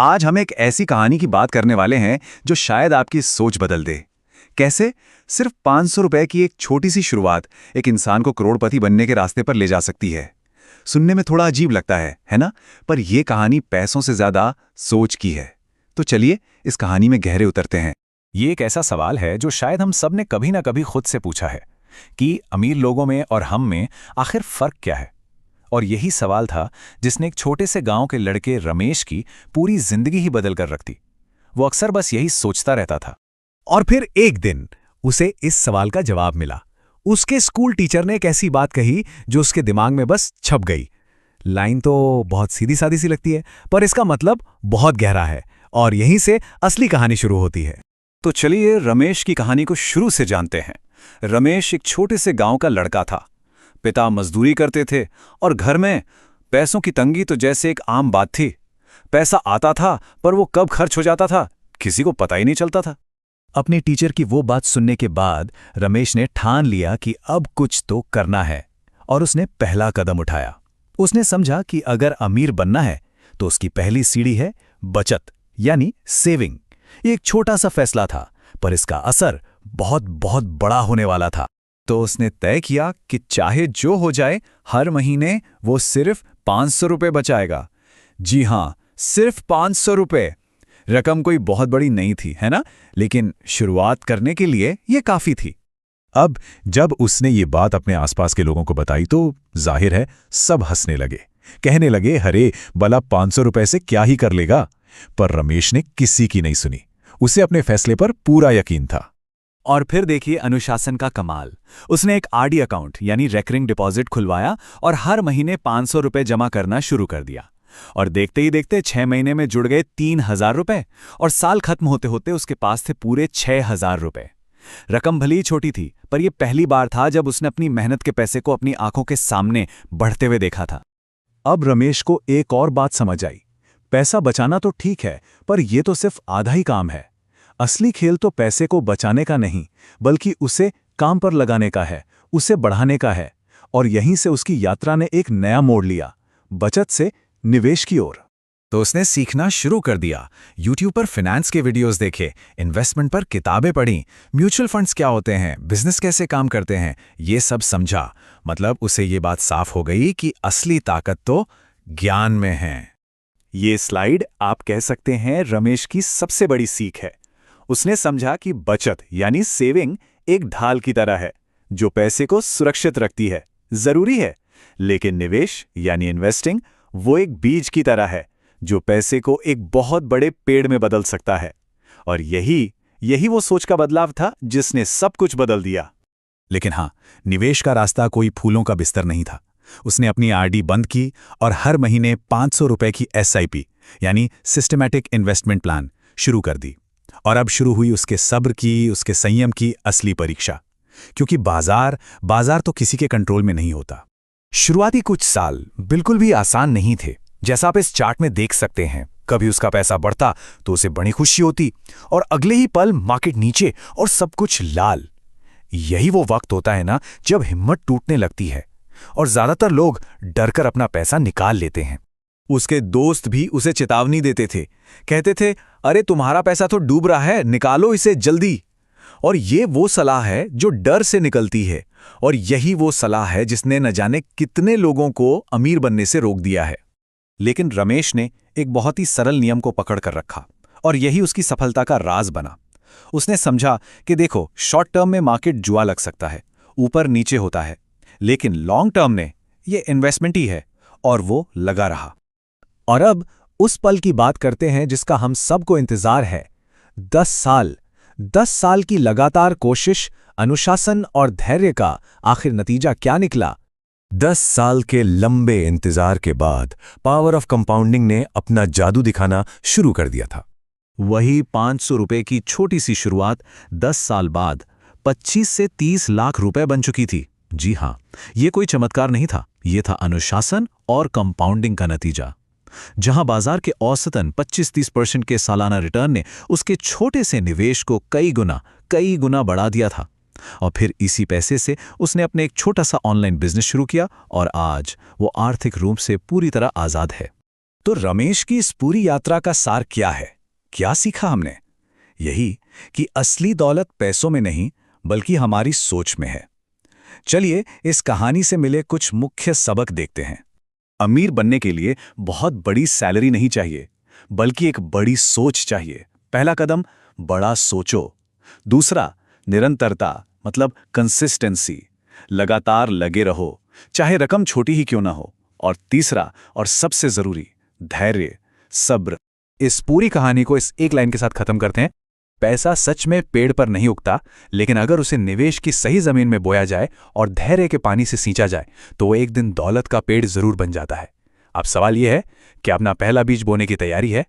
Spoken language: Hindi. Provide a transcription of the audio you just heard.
आज हम एक ऐसी कहानी की बात करने वाले हैं जो शायद आपकी सोच बदल दे। कैसे? सिर्फ 500 रुपए की एक छोटी सी शुरुआत एक इंसान को करोड़पति बनने के रास्ते पर ले जा सकती है। सुनने में थोड़ा अजीब लगता है ना? पर यह कहानी पैसों से ज्यादा सोच की है। तो चलिए इस कहानी में गहरे उतरते हैं। ये एक ऐसा सवाल है जो शायद हम सब ने कभी ना कभी खुद से पूछा है कि अमीर लोगों में और हम में आखिर फर्क क्या है। और यही सवाल था जिसने एक छोटे से गांव के लड़के रमेश की पूरी जिंदगी ही बदल कर रख दी। वो अक्सर बस यही सोचता रहता था। और फिर एक दिन उसे इस सवाल का जवाब मिला। उसके स्कूल टीचर ने एक ऐसी बात कही जो उसके दिमाग में बस छप गई। लाइन तो बहुत सीधी सादी सी लगती है, पर इसका मतलब बहुत गहरा है और यहीं से असली कहानी शुरू होती है। तो चलिए रमेश की कहानी को शुरू से जानते हैं। रमेश एक छोटे से गांव का लड़का था। पिता मजदूरी करते थे और घर में पैसों की तंगी तो जैसे एक आम बात थी। पैसा आता था पर वो कब खर्च हो जाता था किसी को पता ही नहीं चलता था। अपने टीचर की वो बात सुनने के बाद रमेश ने ठान लिया कि अब कुछ तो करना है और उसने पहला कदम उठाया। उसने समझा कि अगर अमीर बनना है तो उसकी पहली सीढ़ी है बचत, यानी सेविंग। ये एक छोटा सा फैसला था, पर इसका असर बहुत बहुत बड़ा होने वाला था। तो उसने तय किया कि चाहे जो हो जाए हर महीने वो सिर्फ 500 रुपए बचाएगा। जी हां, सिर्फ 500 रुपए। रकम कोई बहुत बड़ी नहीं थी, है ना? लेकिन शुरुआत करने के लिए ये काफी थी। अब जब उसने ये बात अपने आसपास के लोगों को बताई तो जाहिर है सब हंसने लगे। कहने लगे, अरे भला 500 रुपए से क्या ही कर लेगा। पर रमेश ने किसी की नहीं सुनी। उसे अपने फैसले पर पूरा यकीन था। और फिर देखिए अनुशासन का कमाल। उसने एक आरडी अकाउंट यानी रेकरिंग डिपॉजिट खुलवाया और हर महीने 500 रुपए जमा करना शुरू कर दिया। और देखते ही देखते 6 महीने में जुड़ गए 3000 रुपए और साल खत्म होते होते उसके पास थे पूरे 6000 रुपए। रकम भली छोटी थी, पर यह पहली बार था जब उसने अपनी मेहनत के पैसे को अपनी आंखों के सामने बढ़ते हुए देखा था। अब रमेश को एक और बात समझ आई। पैसा बचाना तो ठीक है, पर यह तो सिर्फ आधा ही काम है। असली खेल तो पैसे को बचाने का नहीं, बल्कि उसे काम पर लगाने का है, उसे बढ़ाने का है। और यहीं से उसकी यात्रा ने एक नया मोड़ लिया, बचत से निवेश की ओर। तो उसने सीखना शुरू कर दिया। यूट्यूब पर फाइनेंस के वीडियोस देखे, इन्वेस्टमेंट पर किताबें पढ़ी, म्यूचुअल फंड्स क्या होते हैं, बिजनेस कैसे काम करते हैं, ये सब समझा। मतलब उसे ये बात साफ हो गई कि असली ताकत तो ज्ञान में है। ये स्लाइड आप कह सकते हैं रमेश की सबसे बड़ी सीख है। उसने समझा कि बचत यानी सेविंग एक ढाल की तरह है जो पैसे को सुरक्षित रखती है, जरूरी है। लेकिन निवेश यानी इन्वेस्टिंग वो एक बीज की तरह है जो पैसे को एक बहुत बड़े पेड़ में बदल सकता है। और यही वो सोच का बदलाव था जिसने सब कुछ बदल दिया। लेकिन हाँ, निवेश का रास्ता कोई फूलों का बिस्तर नहीं था। उसने अपनी आरडी बंद की और हर महीने 500 रुपए की एसआईपी यानी सिस्टमैटिक इन्वेस्टमेंट प्लान शुरू कर दी। और अब शुरू हुई उसके सब्र की, उसके संयम की असली परीक्षा। क्योंकि बाजार तो किसी के कंट्रोल में नहीं होता। शुरुआती कुछ साल बिल्कुल भी आसान नहीं थे। जैसा आप इस चार्ट में देख सकते हैं, कभी उसका पैसा बढ़ता तो उसे बड़ी खुशी होती और अगले ही पल मार्केट नीचे और सब कुछ लाल। यही वो वक्त होता है ना जब हिम्मत टूटने लगती है और ज्यादातर लोग डरकर अपना पैसा निकाल लेते हैं। उसके दोस्त भी उसे चेतावनी देते थे, कहते थे, अरे तुम्हारा पैसा तो डूब रहा है, निकालो इसे जल्दी। और ये वो सलाह है जो डर से निकलती है, और यही वो सलाह है जिसने न जाने कितने लोगों को अमीर बनने से रोक दिया है। लेकिन रमेश ने एक बहुत ही सरल नियम को पकड़ कर रखा और यही उसकी सफलता का राज बना। उसने समझा कि देखो, शॉर्ट टर्म में मार्केट जुआ लग सकता है, ऊपर नीचे होता है, लेकिन लॉन्ग टर्म में ये इन्वेस्टमेंट ही है। और वो लगा रहा। और अब उस पल की बात करते हैं जिसका हम सबको इंतजार है। 10 साल की लगातार कोशिश, अनुशासन और धैर्य का आखिर नतीजा क्या निकला? 10 साल के लंबे इंतजार के बाद पावर ऑफ कंपाउंडिंग ने अपना जादू दिखाना शुरू कर दिया था। वही 500 रुपए की छोटी सी शुरुआत 10 साल बाद 25 से 30 लाख रुपए बन चुकी थी। जी हां, ये कोई चमत्कार नहीं था, ये था अनुशासन और कंपाउंडिंग का नतीजा। जहां बाजार के औसतन 25-30% के सालाना रिटर्न ने उसके छोटे से निवेश को कई गुना बढ़ा दिया था। और फिर इसी पैसे से उसने अपने एक छोटा सा ऑनलाइन बिजनेस शुरू किया और आज वो आर्थिक रूप से पूरी तरह आजाद है। तो रमेश की इस पूरी यात्रा का सार क्या है? क्या सीखा हमने? यही कि असली दौलत पैसों में नहीं बल्कि हमारी सोच में है। चलिए इस कहानी से मिले कुछ मुख्य सबक देखते हैं। अमीर बनने के लिए बहुत बड़ी सैलरी नहीं चाहिए, बल्कि एक बड़ी सोच चाहिए। पहला कदम, बड़ा सोचो। दूसरा, निरंतरता, मतलब कंसिस्टेंसी, लगातार लगे रहो, चाहे रकम छोटी ही क्यों ना हो। और तीसरा और सबसे जरूरी, धैर्य, सब्र। इस पूरी कहानी को इस एक लाइन के साथ खत्म करते हैं। पैसा सच में पेड़ पर नहीं उगता, लेकिन अगर उसे निवेश की सही जमीन में बोया जाए और धैर्य के पानी से सींचा जाए तो वो एक दिन दौलत का पेड़ जरूर बन जाता है। अब सवाल यह है कि अपना पहला बीज बोने की तैयारी है?